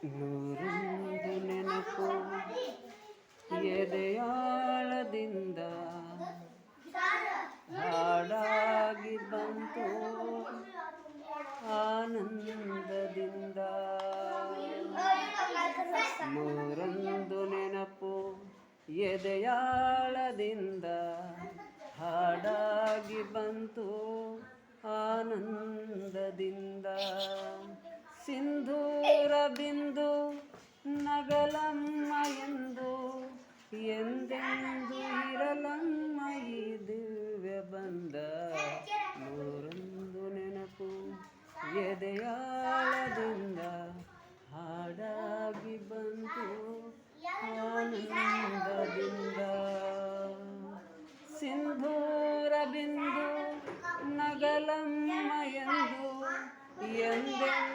ನೂರೊಂದು ನೆನಪು ಎದೆಯಾಳದಿಂದ ಹಾಡಾಗಿ ಬಂತು ಆನಂದದಿಂದ. ನೂರೊಂದು ನೆನಪು ಎದೆಯಾಳದಿಂದ ಹಾಡಾಗಿ ಬಂತು ಆನಂದದಿಂದ. ಸಿಂಧೂರ ಬಿಂದು ನಗಲಮ್ಮ ಎಂದು ಎಂದೆಂದು ಇರಲಮ್ಮ ಈ ದಿವ್ಯ ಬಂದ. ನೂರೊಂದು ನೆನಪು ಎದೆಯಾಳದಿಂದ ಹಾಡಾಗಿ ಬಂತು ಆನಂದದಿಂದ. ಸಿಂಧೂರ ಬಿಂದು ನಗಲಮ್ಮ ಎಂದು ಎಂದೆಂದು